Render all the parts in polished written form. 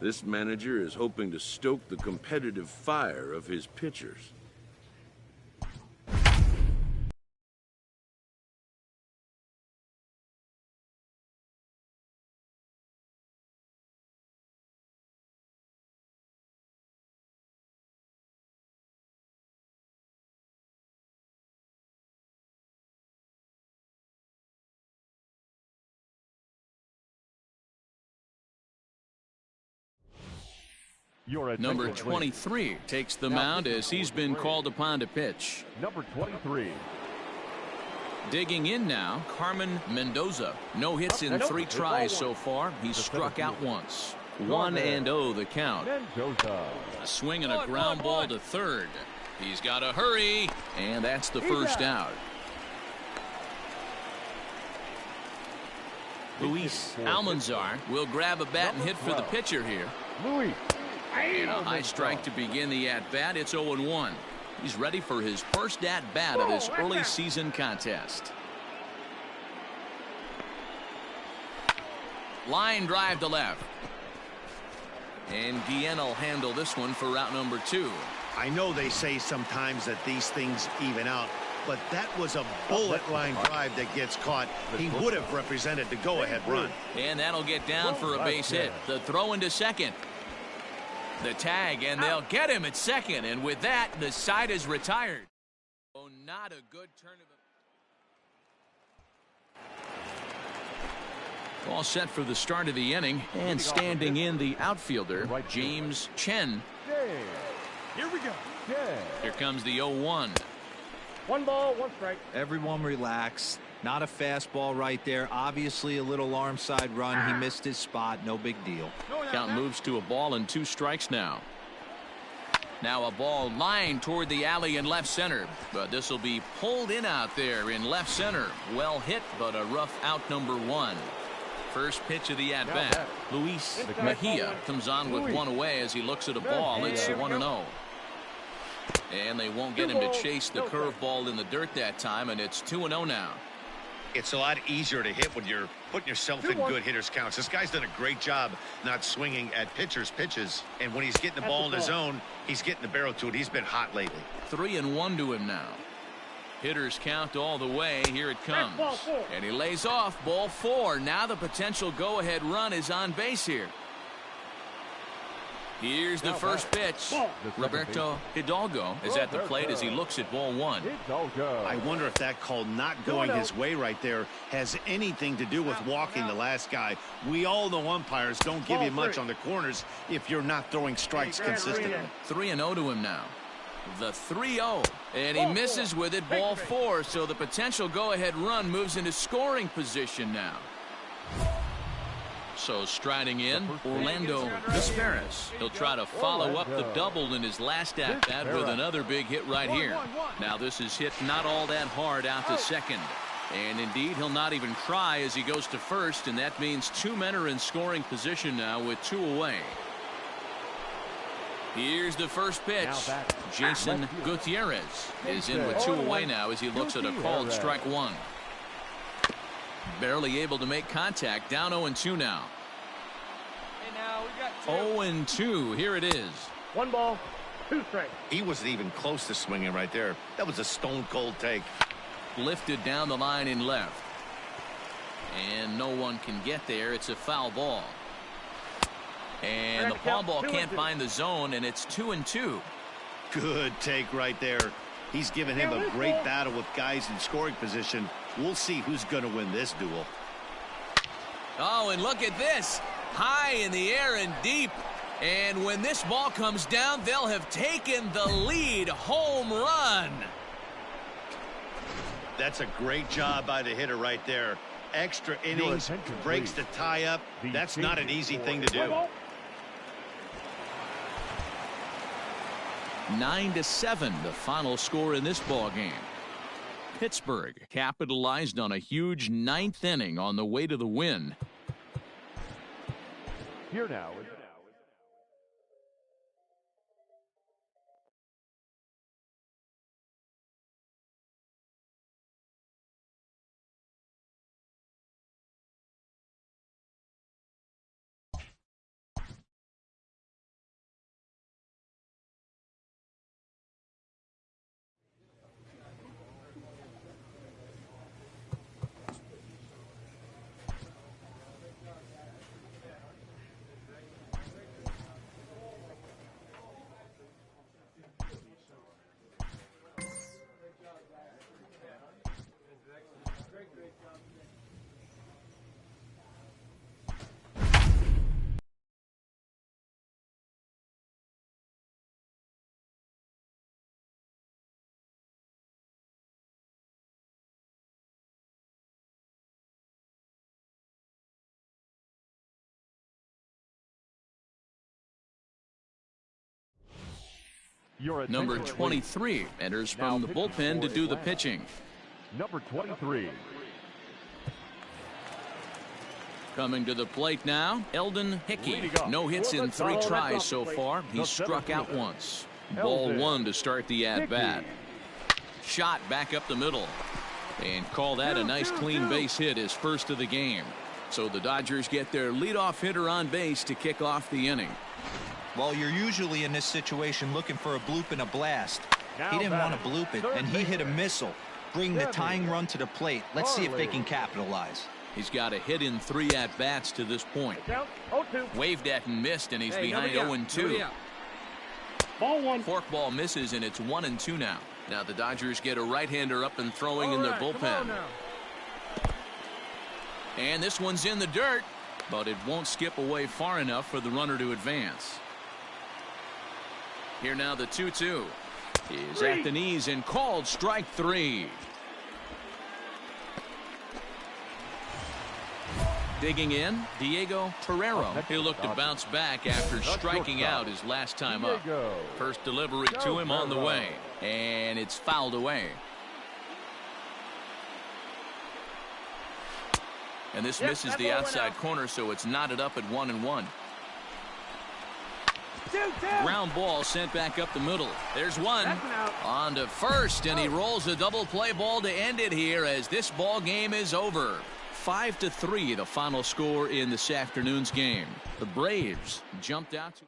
This manager is hoping to stoke the competitive fire of his pitchers. Number 23 takes the mound as he's been called upon to pitch. Number 23. Digging in now, Carmen Mendoza. No hits in 3 tries so far. He's struck out once. 1-0 the count. A swing and a ground ball to third. He's got to hurry, and that's the first out. Luis Almanzar will grab a bat and hit for the pitcher here. And a high strike to begin the at-bat. It's 0-1. He's ready for his first at-bat of this early season contest. Line drive to left. And Guillen will handle this one for route number 2. I know they say sometimes that these things even out, but that was a bullet line drive that gets caught. He would have represented the go-ahead run. And that'll get down for a base hit. The throw into second. The tag, and they'll get him at second, and with that, the side is retired. Oh, not a good turn of all set for the start of the inning, and standing in the outfielder, James Chen. Here we go. Here comes the 0-1. 1 ball, 1 strike. Everyone relax. Not a fastball right there. Obviously a little arm side run. He missed his spot. No big deal. Count moves to a ball and 2 strikes now. Now a ball lined toward the alley in left center, but this will be pulled in out there in left center. Well hit, but a rough out number 1. First pitch of the at-bat. Luis Mejia comes on with 1 away as he looks at a ball. It's 1-0. And they won't get him to chase the curveball in the dirt that time, and it's 2-0 now. It's a lot easier to hit when you're putting yourself in good hitters counts. This guy's done a great job not swinging at pitchers' pitches. And when he's getting the ball in the zone, he's getting the barrel to it. He's been hot lately. 3-1 to him now. Hitters count all the way. Here it comes. And he lays off. Ball 4. Now the potential go-ahead run is on base here. Here's the first pitch. Roberto Hidalgo is at the plate as he looks at ball 1. I wonder if that call not going his way right there has anything to do with walking the last guy. We all know umpires don't give you much on the corners if you're not throwing strikes consistently. 3-0 to him now. The 3-0. And he misses with it. Ball 4. So the potential go-ahead run moves into scoring position now. So striding in, Orlando Vizquez. He'll try to follow up the double in his last at-bat with another big hit right here. Now this is hit not all that hard out to second. And indeed, he'll not even try as he goes to first, and that means 2 men are in scoring position now with 2 away. Here's the first pitch. Jason Gutierrez is in with 2 away now as he looks at a called strike 1. Barely able to make contact. Down 0-2 now. 0-2. Here it is. 1 ball, 2 strikes. He wasn't even close to swinging right there. That was a stone-cold take. Lifted down the line in left. And no one can get there. It's a foul ball. And the foul ball can't find the zone, and it's 2-2. Good take right there. He's given him a great battle with guys in scoring position. We'll see who's going to win this duel. Oh, and look at this. High in the air and deep. And when this ball comes down, they'll have taken the lead. Home run. That's a great job by the hitter right there. Extra innings, breaks the tie up. That's not an easy thing to do. 9-7, the final score in this ball game. Pittsburgh capitalized on a huge 9th inning on the way to the win. Here now is Number 23 enters from the bullpen to do the pitching. Number 23. Coming to the plate now, Eldon Hickey. No hits in 3 tries so far. He's struck out once. Ball 1 to start the at-bat. Shot back up the middle. And call that a nice clean base hit, his first of the game. So the Dodgers get their leadoff hitter on base to kick off the inning. Well, you're usually in this situation looking for a bloop and a blast. He didn't want to bloop it, and he hit a missile, bringing the tying run to the plate. Let's see if they can capitalize. He's got a hit in 3 at-bats to this point. Waved at and missed, and he's behind 0-2. Ball 1. Forkball misses, and it's 1-2 now. Now the Dodgers get a right-hander up and throwing in their bullpen. And this one's in the dirt, but it won't skip away far enough for the runner to advance. Here now the 2-2 is at the knees and called strike 3. Digging in, Diego Torrero. He'll look to bounce back after striking out his last time up. First delivery to him on the way, and it's fouled away. And this misses the outside corner, so it's knotted up at 1-1. Ground ball sent back up the middle. There's one. On to first, and he rolls a double play ball to end it here as this ball game is over. 5-3 the final score in this afternoon's game. The Braves jumped out to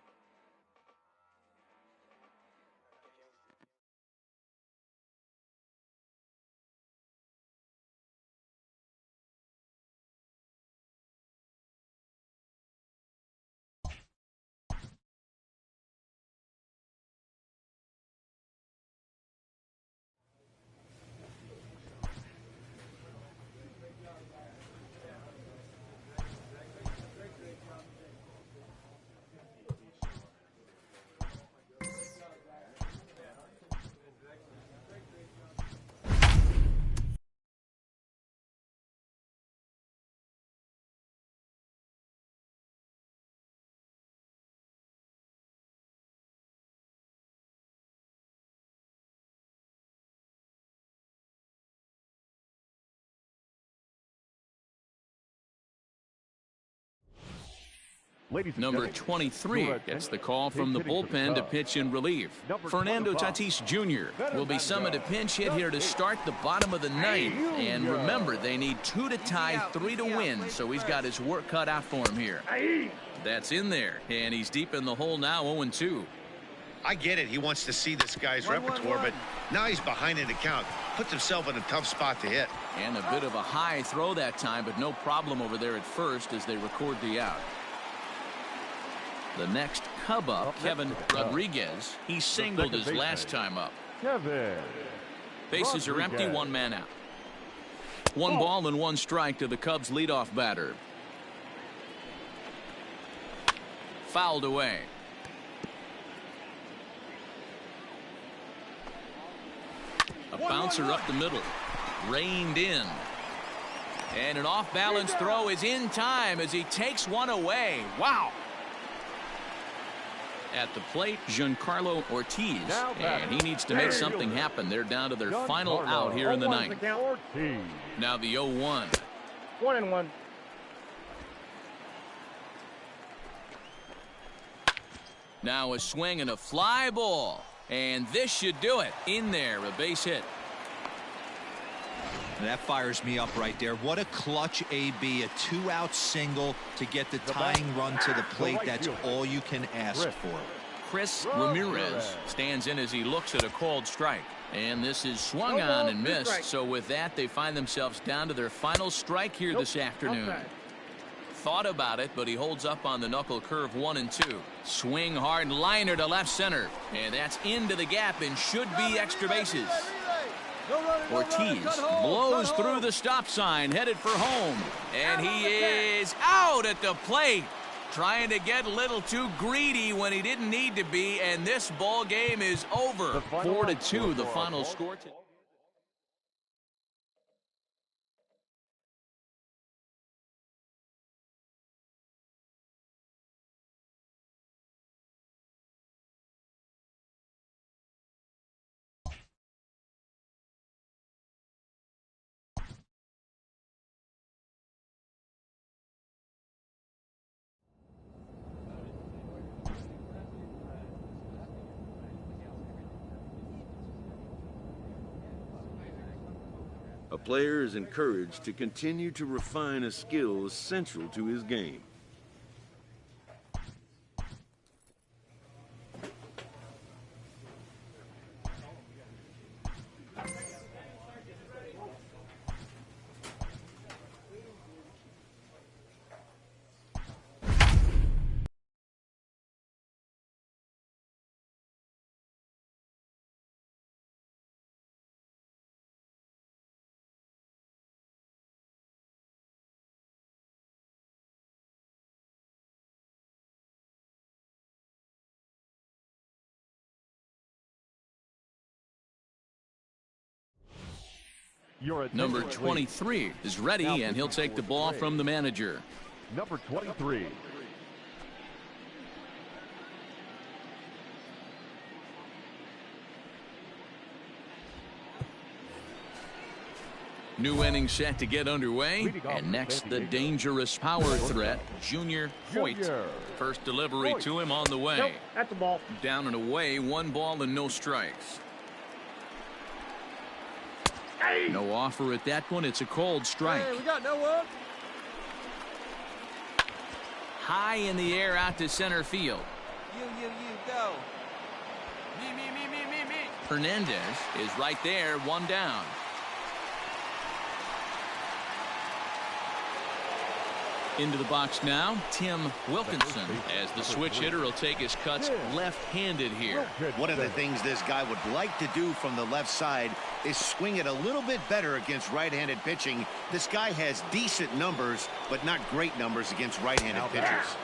number 23 gets the call from the bullpen to pitch in relief. Fernando Tatis Jr. will be summoned to pinch hit here to start the bottom of the ninth. And remember, they need 2 to tie, 3 to win, so he's got his work cut out for him here. That's in there, and he's deep in the hole now, 0-2. I get it. He wants to see this guy's repertoire, but now he's behind in the count. Puts himself in a tough spot to hit. And a bit of a high throw that time, but no problem over there at first as they record the out. The next Cub up, Kevin Rodriguez. He singled his last time up. Bases are empty, 1 man out. 1 ball and 1 strike to the Cubs leadoff batter. Fouled away. A bouncer up the middle. Reined in. And an off-balance throw is in time as he takes one away. Wow. At the plate, Giancarlo Ortiz, and he needs to make something happen. They're down to their final out here in the ninth. Now the 0-1. 1-1. Now a swing and a fly ball, and this should do it. In there, a base hit. That fires me up right there. What a clutch AB, a 2-out single to get the tying run to the plate. That's all you can ask for. Chris Ramirez stands in as he looks at a called strike. And this is swung on and missed. So with that, they find themselves down to their final strike here this afternoon. Thought about it, but he holds up on the knuckle curve 1-2. Swing hard liner to left center. And that's into the gap and should be extra bases. Ortiz blows through the stop sign, headed for home, and he is out at the plate, trying to get a little too greedy when he didn't need to be, and this ball game is over. 4-2 the final score. a player is encouraged to continue to refine a skill essential to his game. Number 23 is ready, and he'll take the ball from the manager. Number 23. New inning set to get underway, and next the dangerous power threat, Junior Hoyt. First delivery to him on the way. Nope, that's the ball. Down and away, 1 ball and no strikes. Hey. No offer at that one. It's a cold strike. Hey, we got no one. High in the air out to center field. You, go. Me. Hernandez is right there, 1 down. Into the box now, Tim Wilkinson, as the switch hitter will take his cuts left-handed here. One of the things this guy would like to do from the left side is swing it a little bit better against right-handed pitching. This guy has decent numbers, but not great numbers against right-handed pitchers.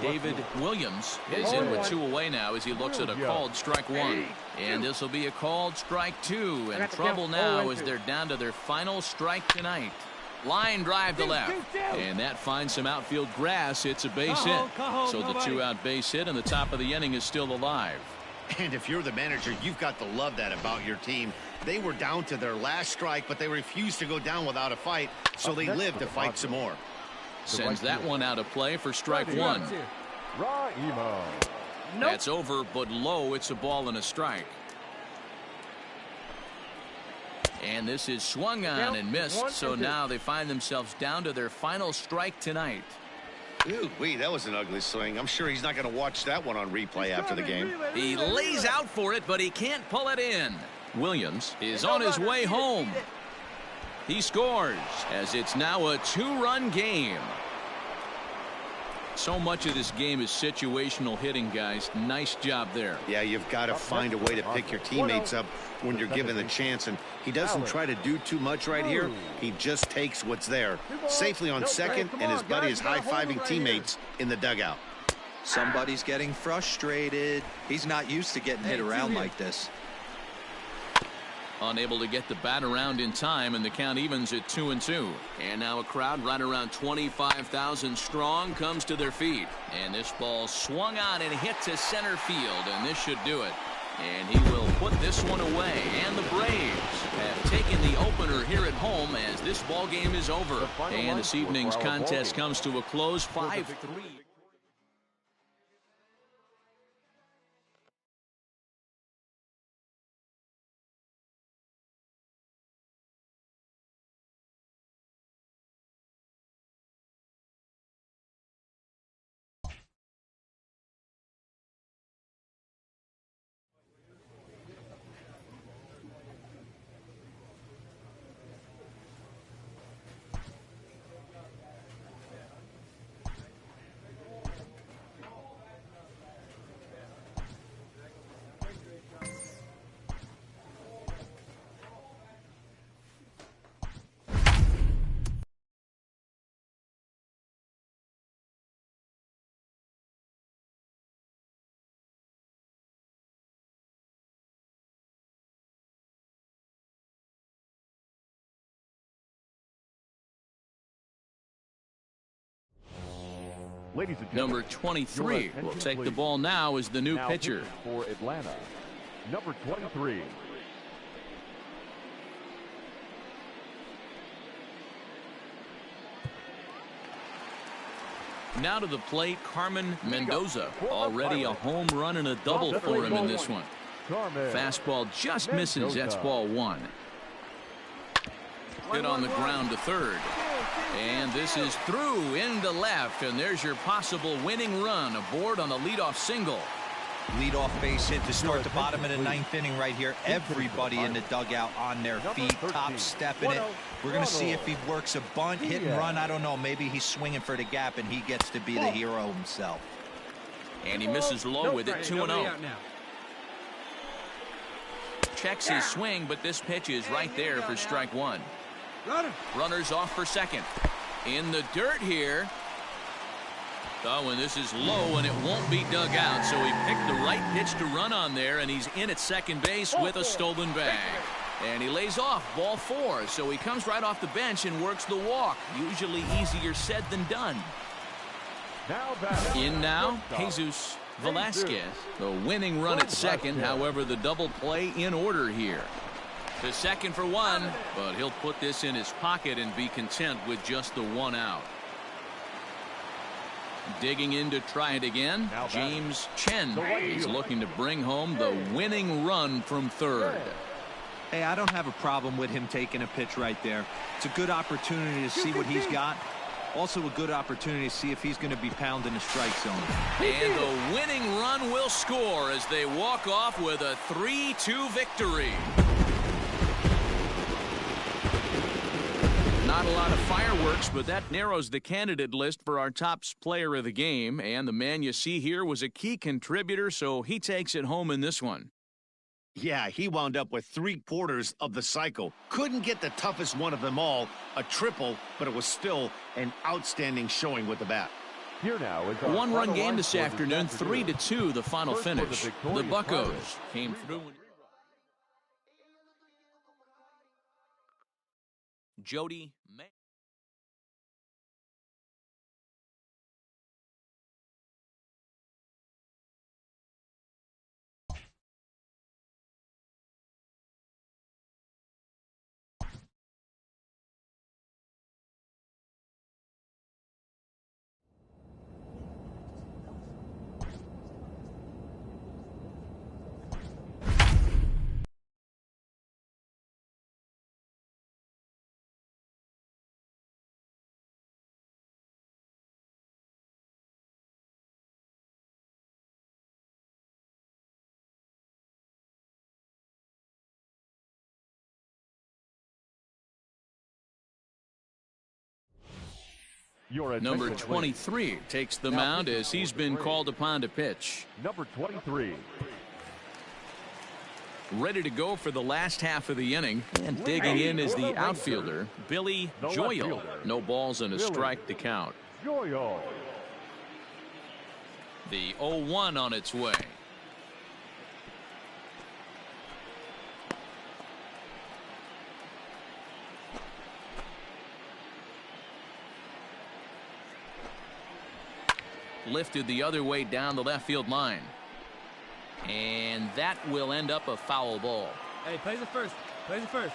David Williams is in with 2 away now as he looks at a called strike 1. And this will be a called strike 2. And trouble now as they're down to their final strike tonight. Line drive to left, and that finds some outfield grass. It's a base hit. So the 2-out base hit, and the top of the inning is still alive. And if you're the manager, you've got to love that about your team. They were down to their last strike, but they refused to go down without a fight, so they lived to fight some more. Sends that one out of play for strike 1. That's over, but low. It's a ball and a strike. And this is swung on and missed, so now they find themselves down to their final strike tonight. Ooh-wee, that was an ugly swing. I'm sure he's not going to watch that one on replay after the game. He lays out for it, but he can't pull it in. Williams is on his way home. He scores, as it's now a 2-run game. So much of this game is situational hitting, guys. Nice job there. Yeah, you've got to find a way to pick your teammates up when you're given the chance, and he doesn't try to do too much right here. He just takes what's there. Safely on second, and his buddy is high-fiving teammates in the dugout. Somebody's getting frustrated. He's not used to getting hit around like this. Unable to get the bat around in time, and the count evens at 2-2. And now a crowd right around 25,000 strong comes to their feet. And this ball swung on and hit to center field, and this should do it. And he will put this one away. And the Braves have taken the opener here at home as this ball game is over. And this evening's contest comes to a close, 5-3. Ladies and Number 23 will take the ball now as the new pitcher. For Atlanta, number 23. Now to the plate, Carmen Mendoza. Already a home run and a double for him in this one. Fastball just misses. That's ball 1. Hit on the ground to third. And this is through into left, and there's your possible winning run aboard on the leadoff single. Leadoff base hit to start the bottom of the ninth inning right here. Everybody in the dugout on their feet, top stepping it. We're going to see if he works a bunt, hit and run. I don't know. Maybe he's swinging for the gap, and he gets to be the hero himself. And he misses low with it, 2-0. Checks his swing, but this pitch is right there for strike one. Runners off for second. In the dirt here. Oh, and this is low, and it won't be dug out, so he picked the right pitch to run on there, and he's in at second base with a stolen bag. And he lays off, ball four, so he comes right off the bench and works the walk. Usually easier said than done. In now, Jesus Velasquez. The winning run at second, however, the double play in order here. To second for one, but he'll put this in his pocket and be content with just the one out. Digging in to try it again, James Chen is looking to bring home the winning run from third. Hey, I don't have a problem with him taking a pitch right there. It's a good opportunity to see what he's got. Also a good opportunity to see if he's going to be pounding the strike zone. And the winning run will score as they walk off with a 3-2 victory. Not a lot of fireworks, but that narrows the candidate list for our top player of the game. And the man you see here was a key contributor, so he takes it home in this one. Yeah, he wound up with 3/4 of the cycle. Couldn't get the toughest one of them all, a triple, but it was still an outstanding showing with the bat. Here now is a one-run game this afternoon, 3-2 the final finish. The Buccos came through. Jody May. Number 23 takes the mound as he's been called upon to pitch. Number 23. Ready to go for the last half of the inning, and digging in is the outfielder, Billy Joyal. No balls and a strike to count. Joyal. The 0-1 on its way. Lifted the other way down the left field line. And that will end up a foul ball. Hey, plays it first. Plays it first.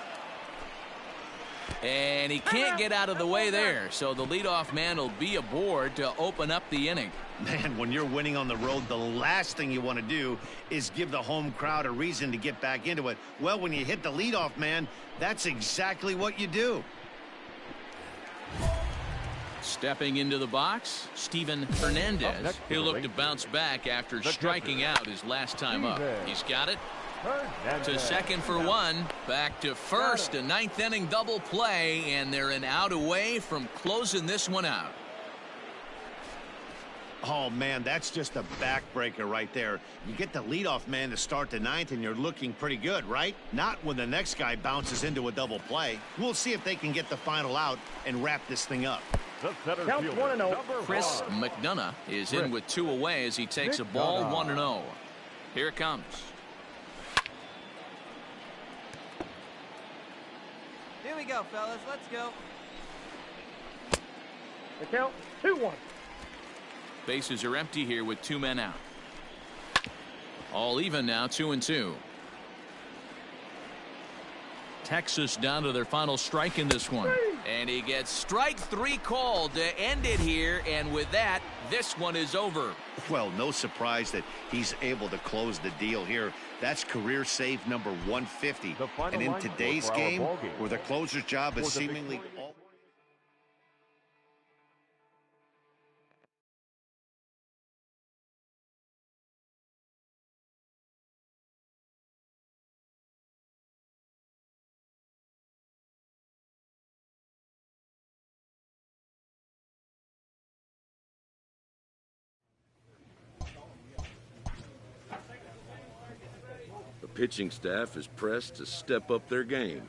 And he can't get out of the way there, so the leadoff man will be aboard to open up the inning. Man, when you're winning on the road, the last thing you want to do is give the home crowd a reason to get back into it. Well, when you hit the leadoff man, that's exactly what you do. Stepping into the box, Steven Hernandez. He'll look to bounce back after striking out his last time up. He's got it. To second for one. Back to first. A ninth inning double play, and they're an out away from closing this one out. Oh, man, that's just a backbreaker right there. You get the leadoff man to start the ninth, and you're looking pretty good, right? Not when the next guy bounces into a double play. We'll see if they can get the final out and wrap this thing up. Count 1-0. Chris McDonough is in with two away as he takes a ball 1-0. Here it comes. Here we go, fellas. Let's go. The count 2-1. Bases are empty here with two men out. All even now, 2-2. Texas down to their final strike in this one. And he gets strike 3 called to end it here, and with that, this one is over. Well, no surprise that he's able to close the deal here. That's career save number 150. And in today's game, where the closer's job is seemingly all... The pitching staff is pressed to step up their game.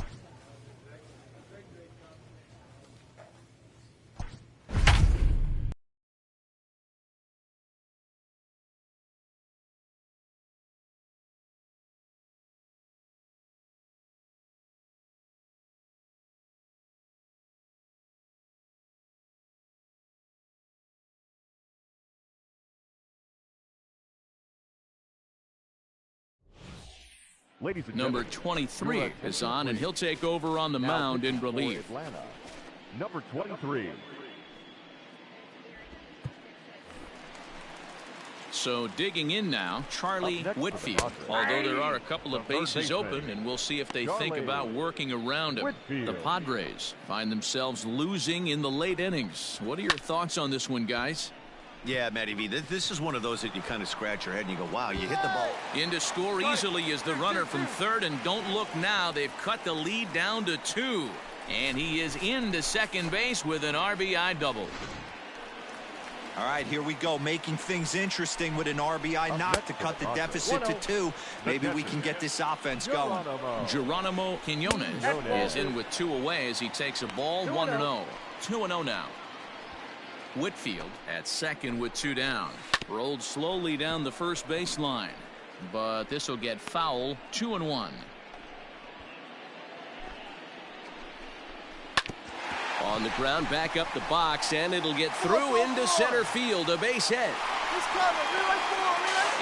Ladies and Number gentlemen, 23 is on, and he'll take over on the mound in relief. Atlanta, number 23. So digging in now, Charlie Whitfield. Although there are a couple of bases open, and we'll see if they think about working around him. The Padres find themselves losing in the late innings. What are your thoughts on this one, guys? Yeah, Matty V, this is one of those that you kind of scratch your head and you go, wow, you hit the ball. In to score easily is the runner from third, and don't look now, they've cut the lead down to 2. And he is into second base with an RBI double. All right, here we go, making things interesting with an RBI knock to cut the deficit to 2. Maybe we can get this offense going. Geronimo Quinones is in with 2 away as he takes a ball, 1-0. 2-0 now. Whitfield at second with 2 down. Rolled slowly down the first baseline, but this will get foul. 2-1. On the ground, back up the box, and it'll get through into center field. A base hit.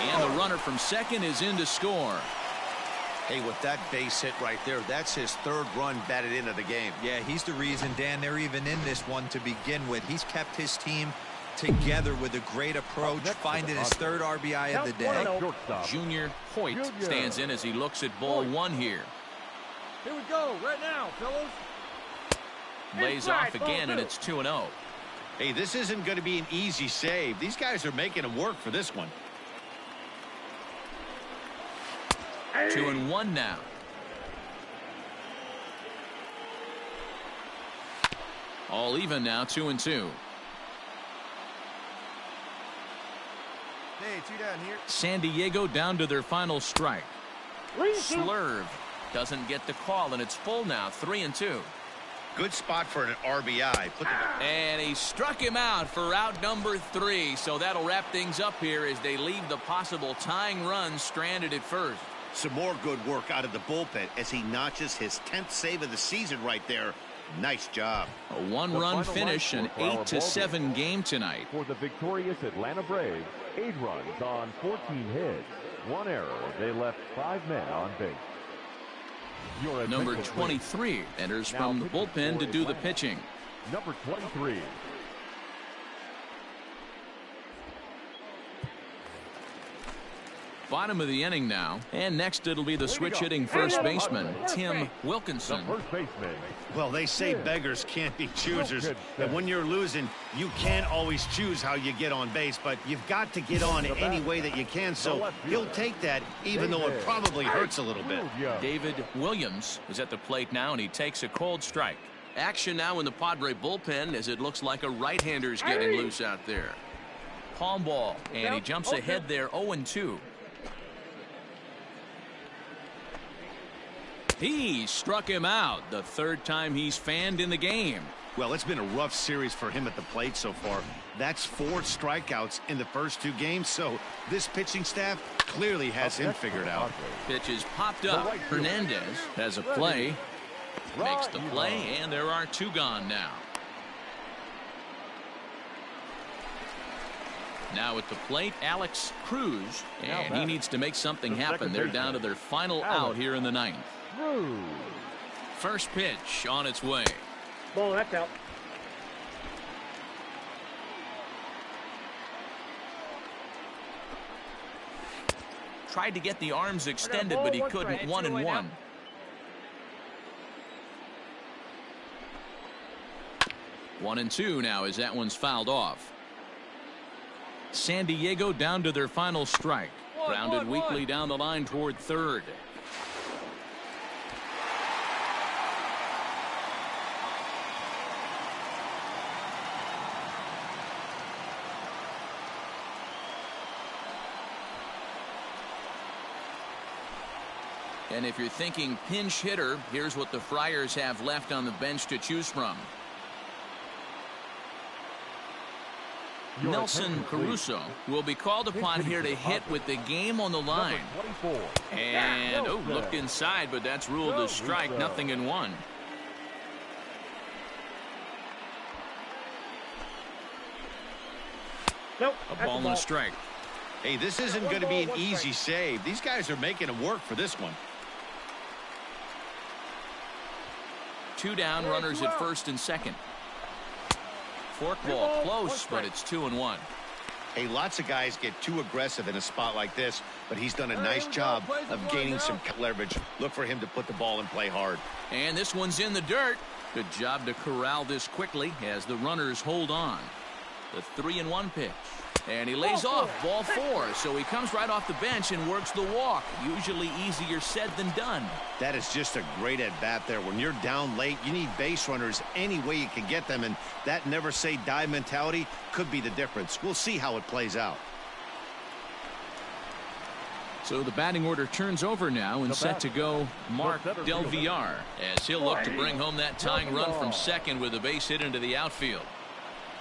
And the runner from second is in to score. Hey, with that base hit right there, that's his 3rd run batted into the game. Yeah, he's the reason, Dan, they're even in this one to begin with. He's kept his team together with a great approach, finding his 3rd RBI of the day. Junior Hoyt stands in as he looks at ball 1 here. Here we go, right now, fellas. Lays off again, and it's 2-0. Hey, this isn't going to be an easy save. These guys are making him work for this one. 2-1 now. All even now, 2-2. Hey, 2 down here. San Diego down to their final strike. Slurve doesn't get the call, and it's full now, 3-2. Good spot for an RBI. And he struck him out for out number 3, so that'll wrap things up here as they leave the possible tying run stranded at first. Some more good work out of the bullpen as he notches his 10th save of the season right there. Nice job. A 1-run finish, an 8-7 game tonight. For the victorious Atlanta Braves, 8 runs on 14 hits, 1 error. They left 5 men on base. Number 23 enters from the bullpen to do the pitching. Number 23. Bottom of the inning now, and next it'll be the switch-hitting first baseman, Tim Wilkinson. Well, they say beggars can't be choosers, and when you're losing, you can't always choose how you get on base, but you've got to get on any way that you can, so he'll take that, even though it probably hurts a little bit. David Williams is at the plate now, and he takes a cold strike. Action now in the Padre bullpen as it looks like a right-hander's getting loose out there. Palm ball, and he jumps ahead there, 0-2. He struck him out, the 3rd time he's fanned in the game. Well, it's been a rough series for him at the plate so far. That's 4 strikeouts in the first 2 games, so this pitching staff clearly has him figured out. Pitch is popped up. Hernandez has a play, makes the play, and there are 2 gone now. Now at the plate, Alex Cruz, and he needs to make something happen. They're down to their final out here in the 9th. First pitch on its way. Ball, that's out. Tried to get the arms extended, but he couldn't. 1-1. One and two now as that one's fouled off. San Diego down to their final strike. Grounded weakly down the line toward third. And if you're thinking pinch hitter, here's what the Friars have left on the bench to choose from. Nelson Caruso will be called upon here to hit with the game on the line. And, looked inside, but that's ruled a strike, 0-1. Nope, a ball and a strike. Hey, this isn't going to be an easy save. These guys are making them work for this one. Two down, runners at first and second. Forkball close, but it's 2-1. Hey, lots of guys get too aggressive in a spot like this, but he's done a nice job of gaining some leverage. Look for him to put the ball in play hard. And this one's in the dirt. Good job to corral this quickly as the runners hold on. The 3-1 pitch. And he lays off ball 4, so he comes right off the bench and works the walk. Usually easier said than done. That is just a great at-bat there. When you're down late, you need base runners any way you can get them, and that never say die mentality could be the difference. We'll see how it plays out. So the batting order turns over now and set to go Mark Del Villar as he'll look to bring home that tying run from second with a base hit into the outfield.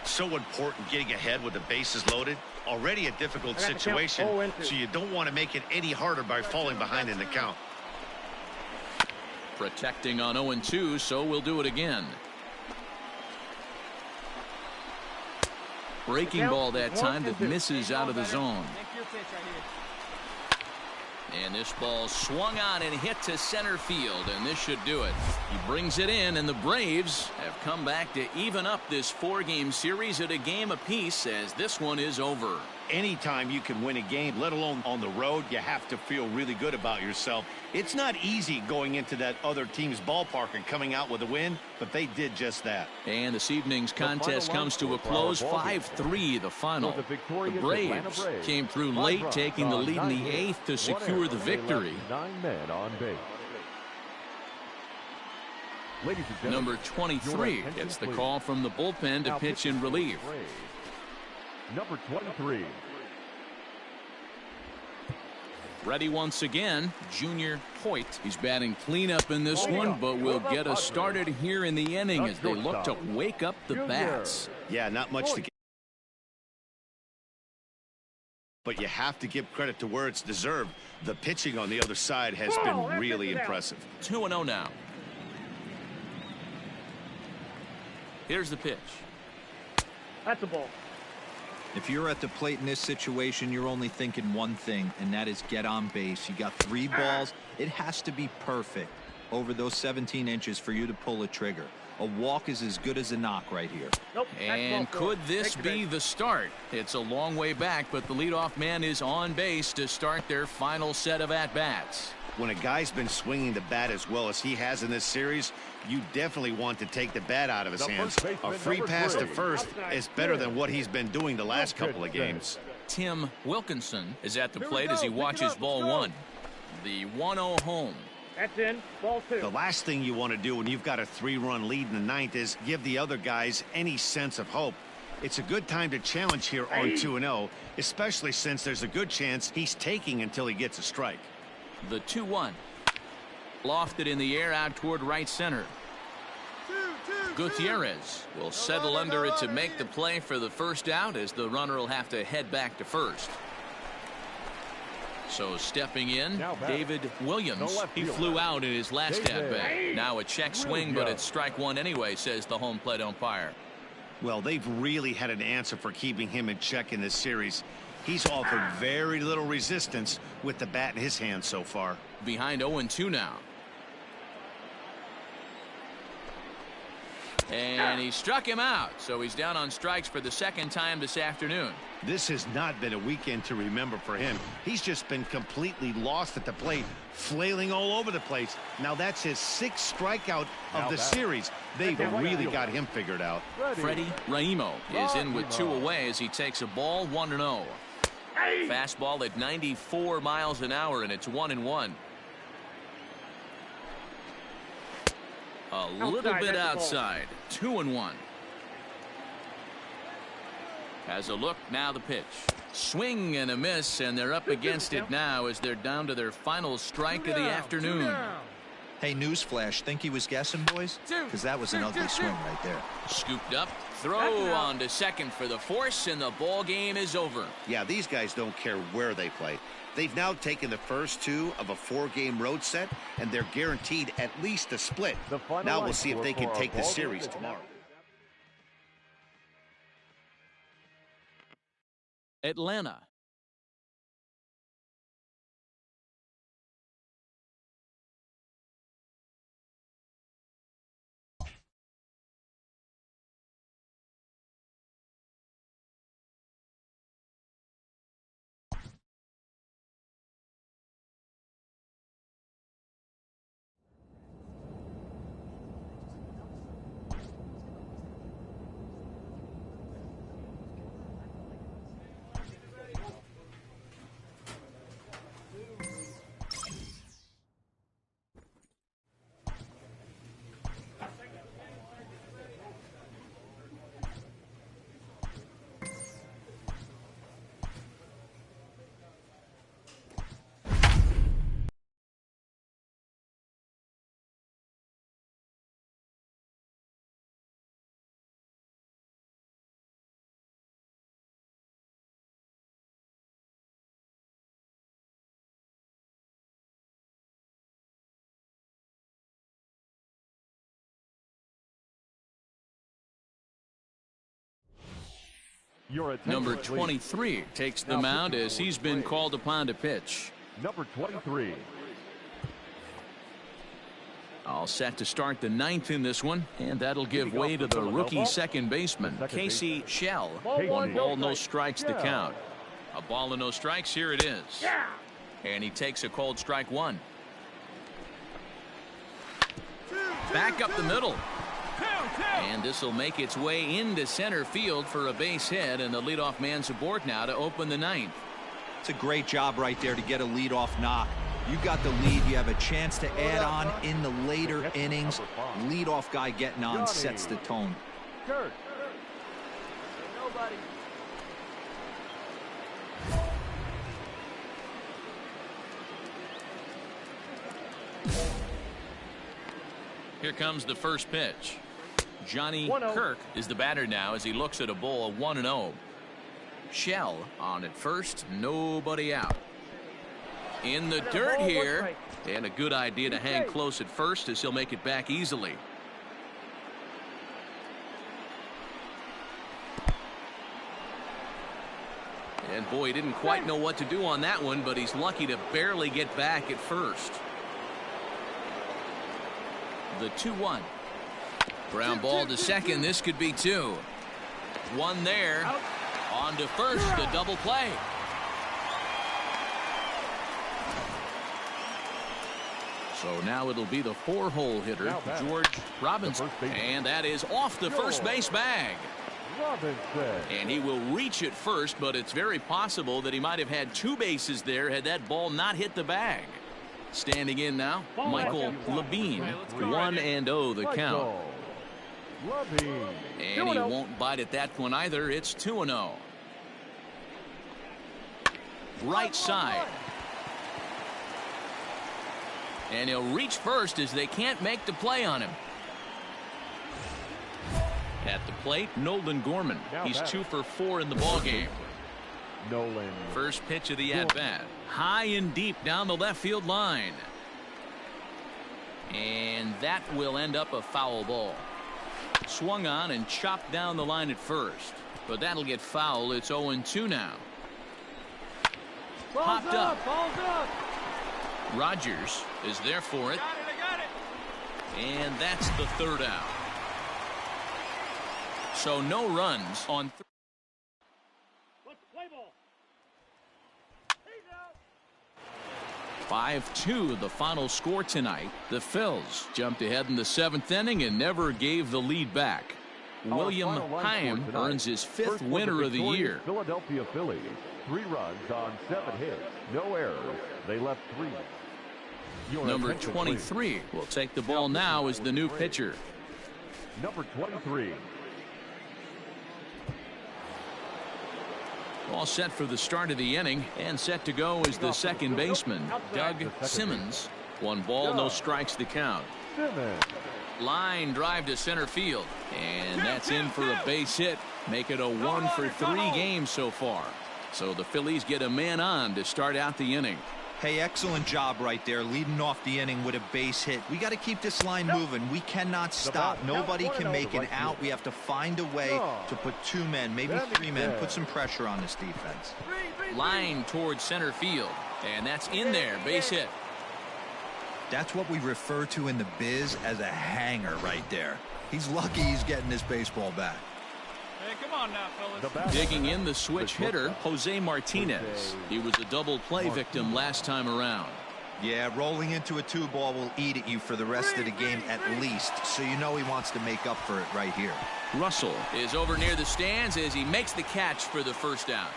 So important getting ahead with the bases loaded. Already a difficult situation, so you don't want to make it any harder by falling behind in the count. Protecting on 0-2, so we'll do it again. Breaking ball that time that misses out of the zone. And this ball swung on and hit to center field, and this should do it. He brings it in, and the Braves have come back to even up this 4-game series at a game apiece as this one is over. Anytime you can win a game, let alone on the road, you have to feel really good about yourself. It's not easy going into that other team's ballpark and coming out with a win, but they did just that. And this evening's contest comes to a close, 5-3 the final. The Braves came through late, taking the lead in the 8th to secure the victory. 9 men on base. Number 23 gets the call from the bullpen to pitch in relief. Number 23. Ready once again, Junior Hoyt. He's batting cleanup in this one, but will get us started here in the inning as they look to wake up the bats. Yeah, not much to get. But you have to give credit to where it's deserved. The pitching on the other side has been really impressive. 2-0 now. Here's the pitch. That's a ball. If you're at the plate in this situation, you're only thinking one thing, and that is get on base. You got 3 balls. It has to be perfect over those 17 inches for you to pull a trigger. A walk is as good as a knock right here. Nope, and could this be the start? It's a long way back, but the leadoff man is on base to start their final set of at-bats. When a guy's been swinging the bat as well as he has in this series, you definitely want to take the bat out of his hands. A free pass to first is better than what he's been doing the last couple of games. Tim Wilkinson is at the plate as he watches ball 1. The 1-0 home. That's in. Ball 2. The last thing you want to do when you've got a 3-run lead in the 9th is give the other guys any sense of hope. It's a good time to challenge here on 2-0, especially since there's a good chance he's taking until he gets a strike. The 2-1. Lofted in the air out toward right center. Gutierrez will settle under it to make the play for the first out as the runner will have to head back to first. So stepping in, David Williams. He flew out in his last at-bat. Now a check swing, but it's strike 1 anyway, says the home plate umpire. Well, they've really had an answer for keeping him in check in this series. He's offered very little resistance with the bat in his hand so far. Behind 0-2 now. And he struck him out, so he's down on strikes for the second time this afternoon. This has not been a weekend to remember for him. He's just been completely lost at the plate, flailing all over the place. Now that's his 6th strikeout of the series. They've really got him figured out. Freddie Raimo is in with 2 away as he takes a ball, 1-0. Fastball at 94 miles an hour, and it's 1-1. A little bit outside. 2-1. Has a look. Now the pitch. Swing and a miss, and they're up against it now as they're down to their final strike of the afternoon. Hey, newsflash. Think he was guessing, boys? Because that was an ugly swing right there. Scooped up. Throw on to second for the force, and the ball game is over. Yeah, these guys don't care where they play. They've now taken the first 2 of a 4-game road set, and they're guaranteed at least a split. Now we'll see if they can take the series tomorrow. Atlanta. Number 23 takes the mound as he's been called upon to pitch. Number 23. All set to start the 9th in this one, and that'll give way to the rookie second baseman, Casey Shell. 1 ball, no strikes to count. A ball and no strikes. Here it is. And he takes a cold strike 1. Back up the middle. And this will make its way into center field for a base hit, and the leadoff man's aboard now to open the 9th. It's a great job right there to get a leadoff knock. You got the lead. You have a chance to add on in the later innings. Leadoff guy getting on sets the tone. Here comes the first pitch. Johnny Kirk is the batter now as he looks at a ball, 1-0. Shell on at first, nobody out. In the dirt here, and a good idea to hang close at first as he'll make it back easily. And boy, he didn't quite know what to do on that one, but he's lucky to barely get back at first. The 2-1. Ground ball to second. This could be 2. 1 there. On to first. The double play. So now it'll be the 4-hole hitter, George Robinson. And that is off the first base bag. And he will reach it first, but it's very possible that he might have had 2 bases there had that ball not hit the bag. Standing in now, Michael Levine. 1-0 the count. And he won't bite at that one either. It's 2-0. Right side. And he'll reach first as they can't make the play on him. At the plate, Nolan Gorman. He's 2 for 4 in the ballgame. Nolan. First pitch of the at-bat. High and deep down the left field line. And that will end up a foul ball. Swung on and chopped down the line at first. But that'll get foul. It's 0-2 now. Popped up. Rogers is there for it. And that's the 3rd out. So no runs on 5-2 the final score tonight. The Phils jumped ahead in the 7th inning and never gave the lead back. William Heim earns his 5th winner of the year. Philadelphia Phillies, 3 runs on 7 hits, no errors. They left 3. Number 23 will take the ball now as the new pitcher. Number 23. All set for the start of the inning and set to go is the second baseman, Doug Simmons. 1 ball, no strikes to count. Line drive to center field, and that's in for a base hit. Make it a 1 for 3 games so far. So the Phillies get a man on to start out the inning. Hey, excellent job right there, leading off the inning with a base hit. We got to keep this line moving. We cannot stop. Nobody can make an out. We have to find a way to put 2 men, maybe 3 men, put some pressure on this defense. Line towards center field, and that's in there, base hit. That's what we refer to in the biz as a hanger right there. He's lucky he's getting this baseball back. Hey, come on now, fellas. Digging in the switch hitter, Jose Martinez. He was a double play victim last time around. Yeah, rolling into a 2-ball will eat at you for the rest of the game at least, so you know he wants to make up for it right here. Russell is over near the stands as he makes the catch for the first out.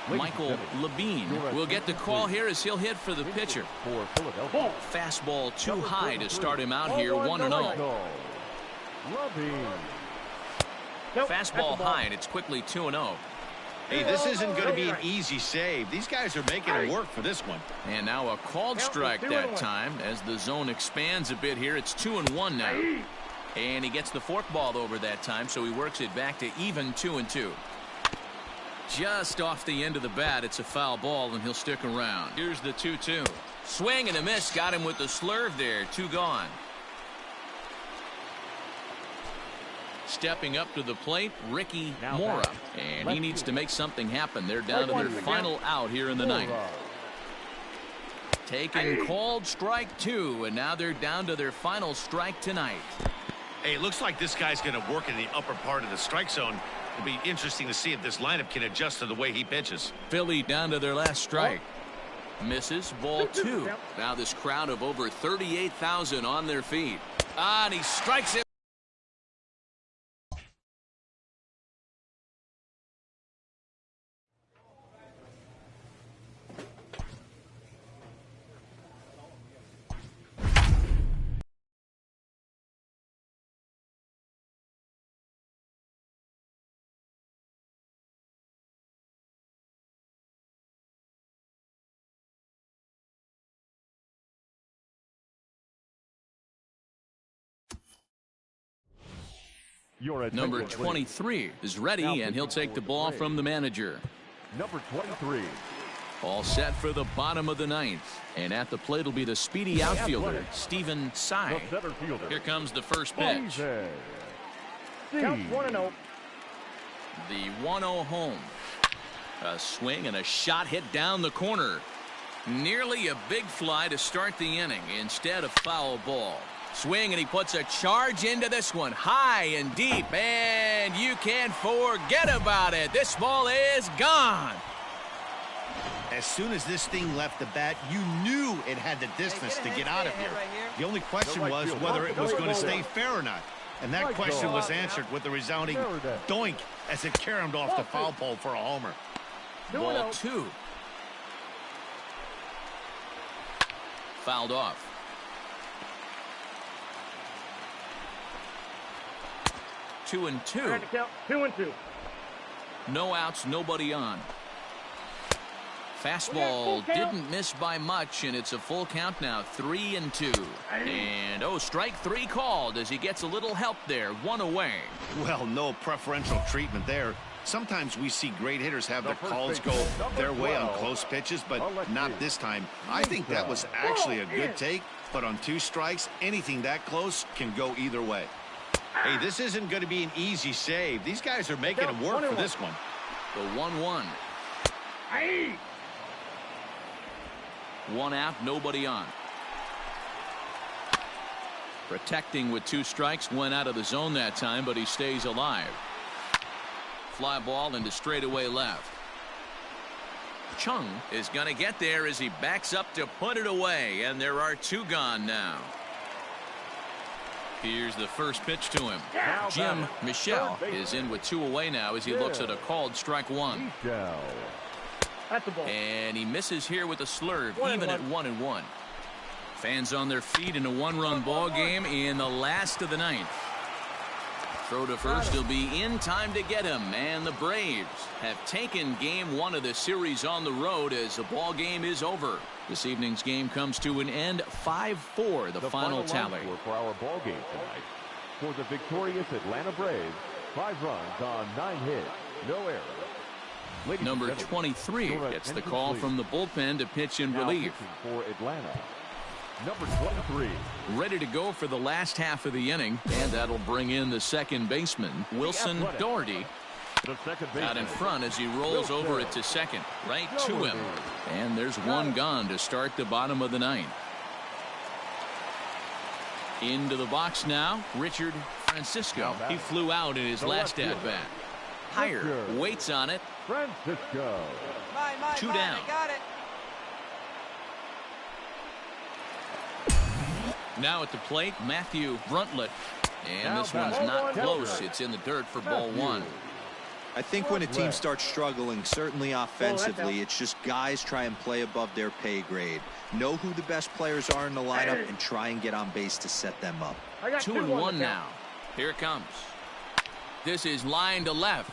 Michael Levine will get the call here as he'll hit for the pitcher. Fastball too high to start him out here, 1-0. Fastball high, and it's quickly 2-0. Hey, this isn't going to be an easy save. These guys are making it work for this one. And now a called strike that time as the zone expands a bit here. It's 2-1 now. And he gets the forkball over that time, so he works it back to even 2-2. Just off the end of the bat, it's a foul ball, and he'll stick around. Here's the 2-2. Swing and a miss. Got him with the slurve there. 2 gone. Stepping up to the plate, Ricky Mora. And he needs to make something happen. They're down to their final out here in the 9th. Taking called strike 2, and now they're down to their final strike tonight. Hey, it looks like this guy's going to work in the upper part of the strike zone. It'll be interesting to see if this lineup can adjust to the way he pitches. Philly down to their last strike. Misses, ball 2. Now this crowd of over 38,000 on their feet. And he strikes it. Number 23 is ready, and he'll take the ball from the manager. Number 23. All set for the bottom of the 9th. And at the plate will be the speedy outfielder, Stephen Tsai. Here comes the first pitch. Count 1-0. The 1-0 home. A swing and a shot hit down the corner. Nearly a big fly to start the inning instead of foul ball. Swing, and he puts a charge into this one, high and deep, and you can forget about it. This ball is gone. As soon as this thing left the bat, you knew it had the distance to get out of here. The only question was whether it was going to stay fair or not. And that question was answered with the resounding doink as it caromed off the foul pole for a homer. Ball 2. Fouled off. 2-2. 2-2. No outs, nobody on. Fastball didn't miss by much, and it's a full count now, 3-2. And strike 3 called as he gets a little help there, 1 away. Well, no preferential treatment there. Sometimes we see great hitters have their calls go their way on close pitches, but not this time. I think that was actually a good take, but on 2 strikes, anything that close can go either way. Hey, this isn't going to be an easy save. These guys are making it work for this one. The 1-1. 1 out, nobody on. Protecting with 2 strikes, went out of the zone that time, but he stays alive. Fly ball into straightaway left. Chung is going to get there as he backs up to put it away, and there are 2 gone now. Here's the first pitch to him. Jim Michelle is in with 2 away now as he looks at a called strike 1. That's the ball. And he misses here with a slurve, even at 1-1. Fans on their feet in a 1-run ball game in the last of the 9th. Throw to first will be in time to get him, and the Braves have taken game 1 of the series on the road as the ball game is over. This evening's game comes to an end, 5-4, the final tally. For our ball game tonight, for the victorious Atlanta Braves, 5 runs on 9 hits, no errors. Number 23 gets the call from the bullpen to pitch in relief. For Atlanta, number 23. Ready to go for the last half of the inning, and that'll bring in the second baseman, Wilson Doherty, out in front as he rolls over it to second, right to him. And there's 1 gone to start the bottom of the 9th. Into the box now, Richard Francisco. He flew out in his last at-bat. Higher waits on it. Francisco. 2 down. I got it. Now at the plate, Matthew Bruntlett. And this one's not close. It's in the dirt for ball 1. I think when a team starts struggling, certainly offensively, it's just guys try and play above their pay grade. Know who the best players are in the lineup and try and get on base to set them up. 2-1 now. Here it comes. This is line to left.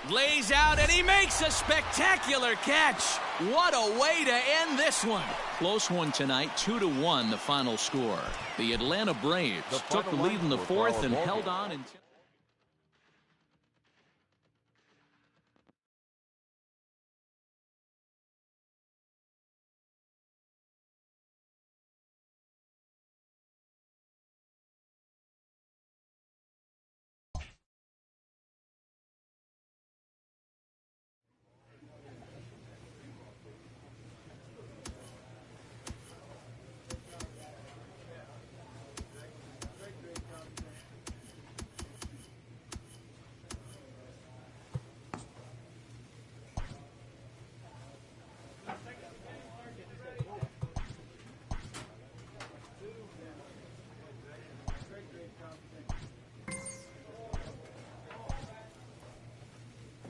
Lays out, and he makes a spectacular catch. What a way to end this one. Close one tonight, 2-1 the final score. The Atlanta Braves took the lead in the 4th and held on until...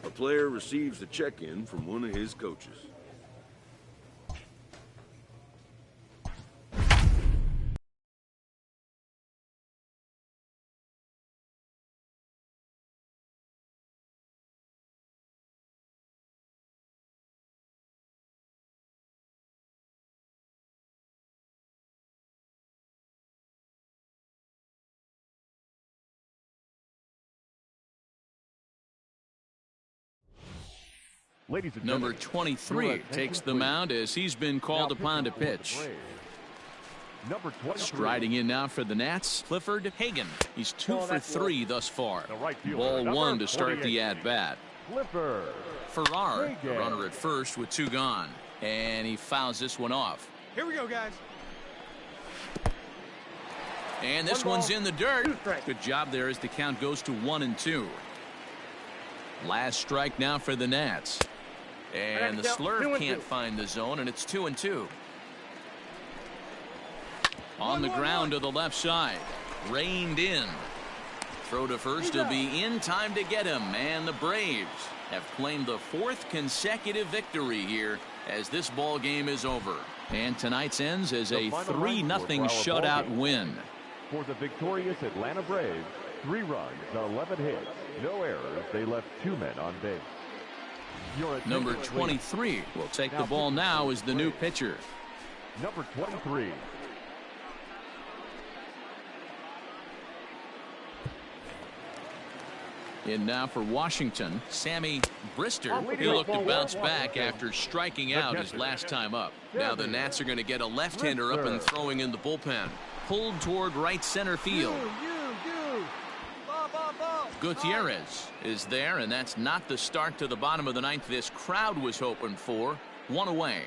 A player receives a check-in from one of his coaches. Number 23 takes the mound as he's been called upon to pitch. Striding in now for the Nats, Clifford Hagan. He's 2 for 3 thus far. Ball 1 to start the at-bat. Farrar, the runner at first with 2 gone. And he fouls this one off. Here we go, guys. And this one's in the dirt. Good job there as the count goes to 1-2. Last strike now for the Nats. And the slurve can't find the zone, and it's 2-2. On the ground to the left side. Reined in. Throw to first will be in time to get him. And the Braves have claimed the 4th consecutive victory here as this ball game is over. And tonight's ends as a 3-0 shutout win. For the victorious Atlanta Braves, 3 runs, 11 hits, no errors. They left 2 men on base. Number 23 will take the ball now as the new pitcher. Number 23. In now for Washington, Sammy Brister. He looked to bounce back after striking out his last time up. Now the Nats are going to get a left-hander up and throwing in the bullpen. Pulled toward right center field. Gutierrez is there, and that's not the start to the bottom of the 9th this crowd was hoping for. 1 away.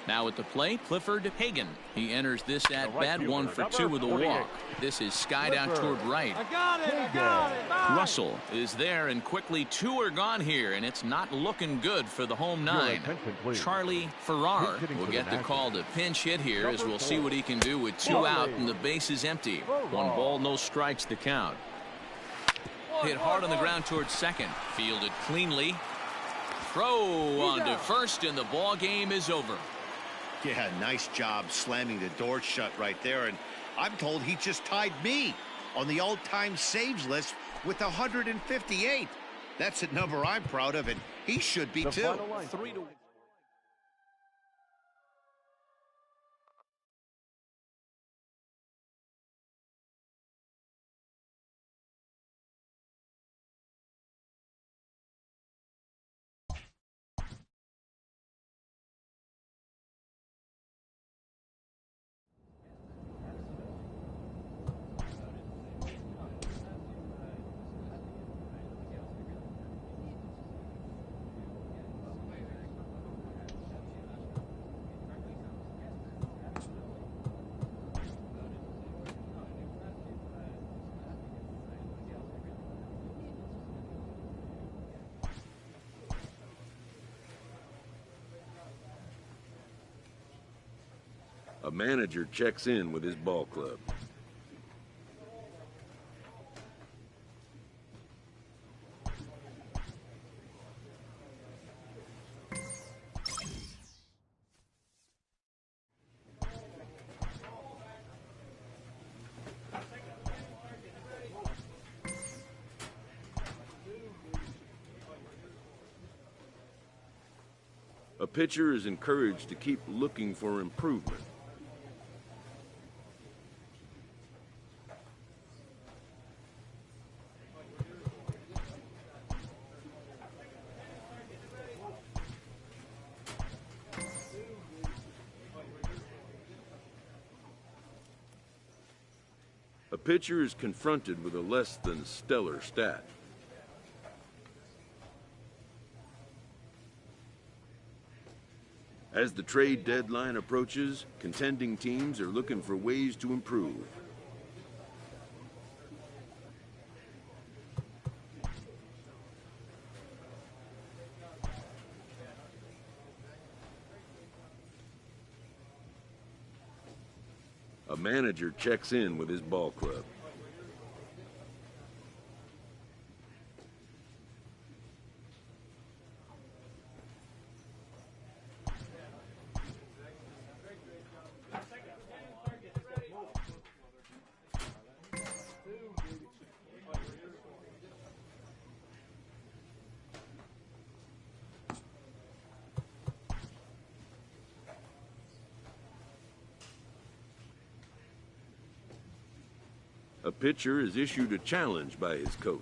Now at the plate, Clifford Hagan. He enters this at bat, 1 for 2 with a walk. This is skied out toward right. I got it. Bye. Russell is there, and quickly 2 are gone here, and it's not looking good for the home 9. Charlie Farrar will get the call to pinch hit here, as we'll see what he can do with 2 out and the base is empty. 1 ball, no strikes to count. Hit hard on the ground towards second. Fielded cleanly. Throw on to first, and the ball game is over. Yeah, nice job slamming the door shut right there. And I'm told he just tied me on the all-time saves list with 158. That's a number I'm proud of, and he should be too. 3-1. A manager checks in with his ball club. A pitcher is encouraged to keep looking for improvement. A pitcher is confronted with a less than stellar stat. As the trade deadline approaches, contending teams are looking for ways to improve. A manager checks in with his ball club. A pitcher is issued a challenge by his coach.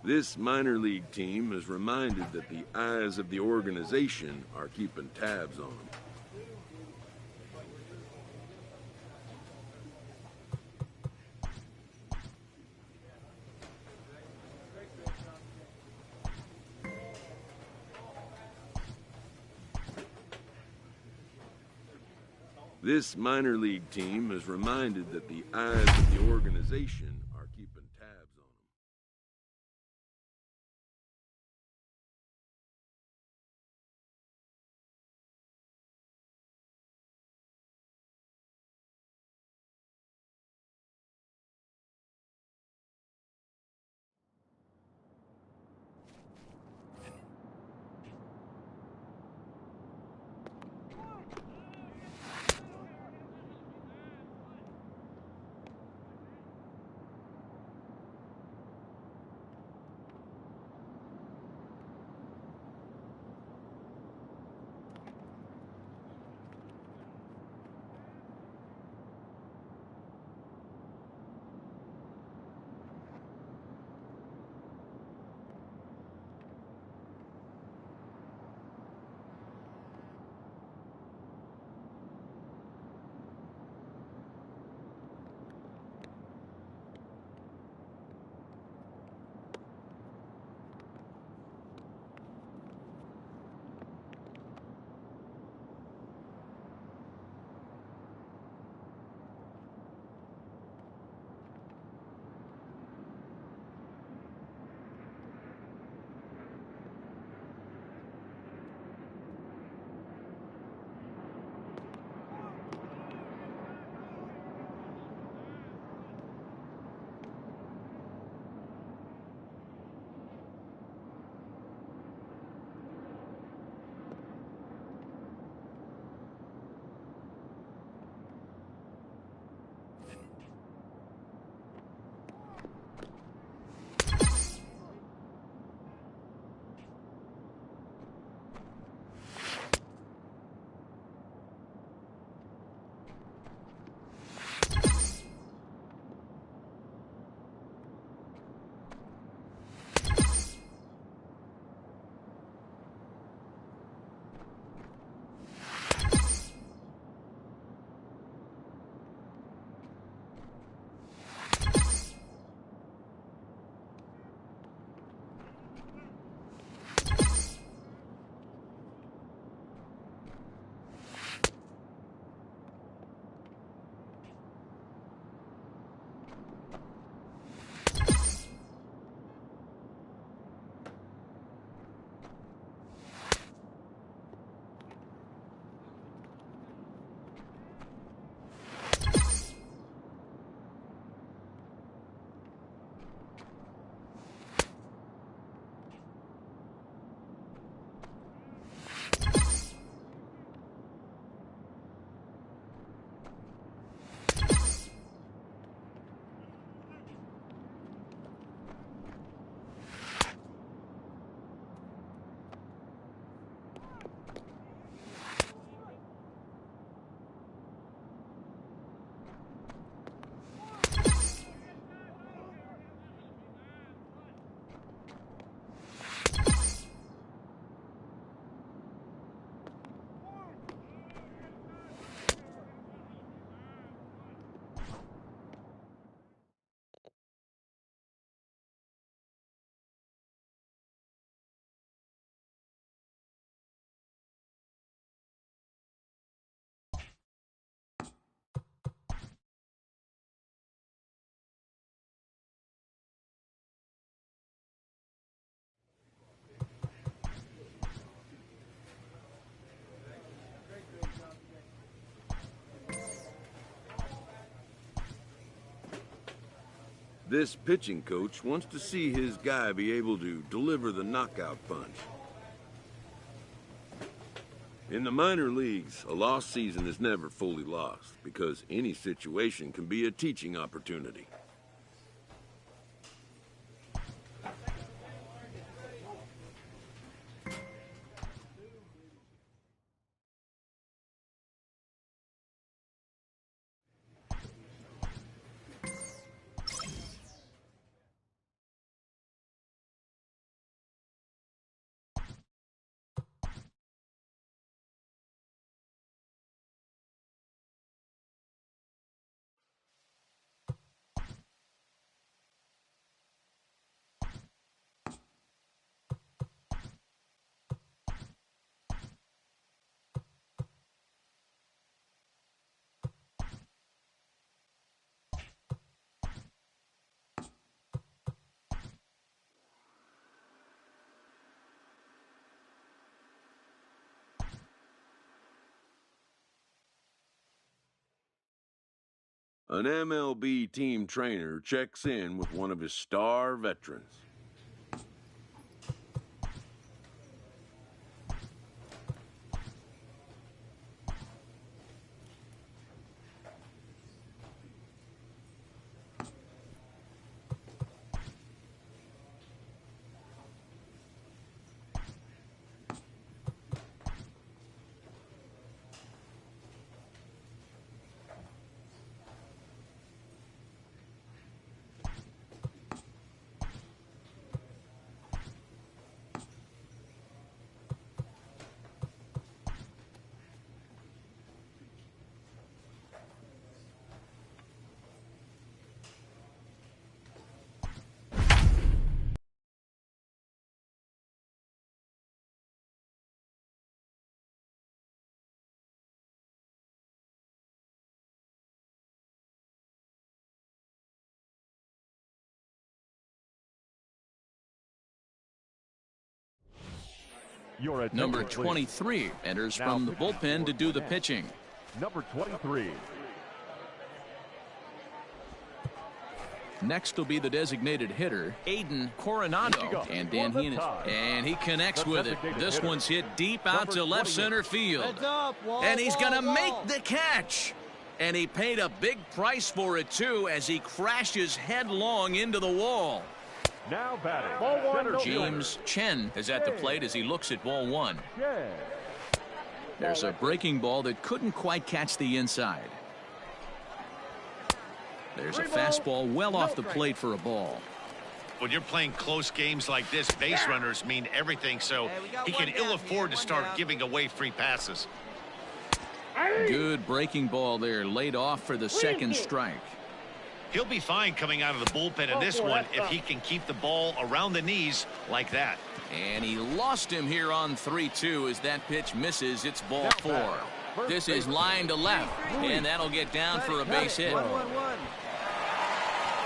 This minor league team is reminded that the eyes of the organization are keeping tabs on them. This minor league team is reminded that the eyes of the organization are keeping tabs on them. This pitching coach wants to see his guy be able to deliver the knockout punch. In the minor leagues, a lost season is never fully lost because any situation can be a teaching opportunity. An MLB team trainer checks in with one of his star veterans. Your attention, Number please. 23 enters Now from the pitching bullpen to do the for pitching. Number 23. Next will be the designated hitter, Aiden Coronado. And Dan Heenan. And he connects with it. This one's hit deep out to left center field. And he's going to make the catch. And he paid a big price for it, too, as he crashes headlong into the wall. Now batting, center James Chen is at the plate as he looks at ball one. fielder. There's a breaking ball that couldn't quite catch the inside. There's a fastball well off the plate for a ball. When you're playing close games like this, base runners mean everything, so he can ill afford to start giving away free passes. Good breaking ball there, laid off for the second strike. He'll be fine coming out of the bullpen in this one if he can keep the ball around the knees like that. And he lost him here on 3-2 as that pitch misses. It's ball four. This is line to left, and that'll get down for a base hit.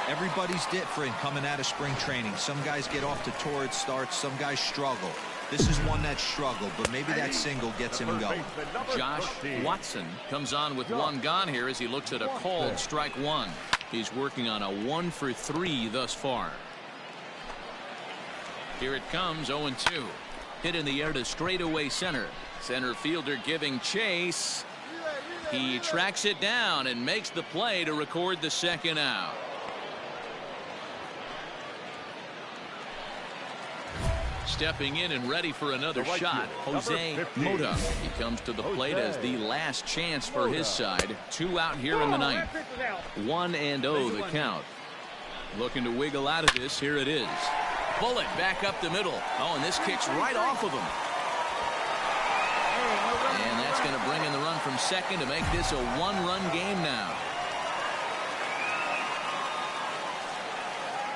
Everybody's different coming out of spring training. Some guys get off to torrid starts. Some guys struggle. This is one that struggled, but maybe that single gets him going. Josh Watson comes on with one gone here as he looks at a called strike one. He's working on a 1-for-3 thus far. Here it comes, 0-2. Hit in the air to straightaway center. Center fielder giving chase. He tracks it down and makes the play to record the second out. Stepping in and ready for another shot, Jose Mota. He comes to the plate as the last chance for his side. 2 out here in the ninth. 1-0 the count. Looking to wiggle out of this. Here it is. Bullet back up the middle. Oh, and this kicks right off of him. And that's going to bring in the run from second to make this a 1-run game now.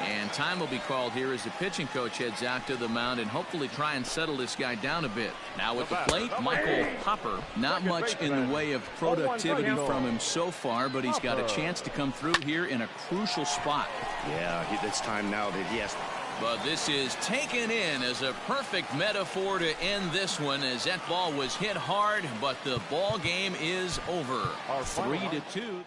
And time will be called here as the pitching coach heads out to the mound and hopefully try and settle this guy down a bit. Now at the plate, Michael Hopper. Not much in the way of productivity from him so far, but he's got a chance to come through here in a crucial spot. Yeah, it's time now that he has. But this is taken in as a perfect metaphor to end this one as that ball was hit hard, but the ball game is over. 3-2.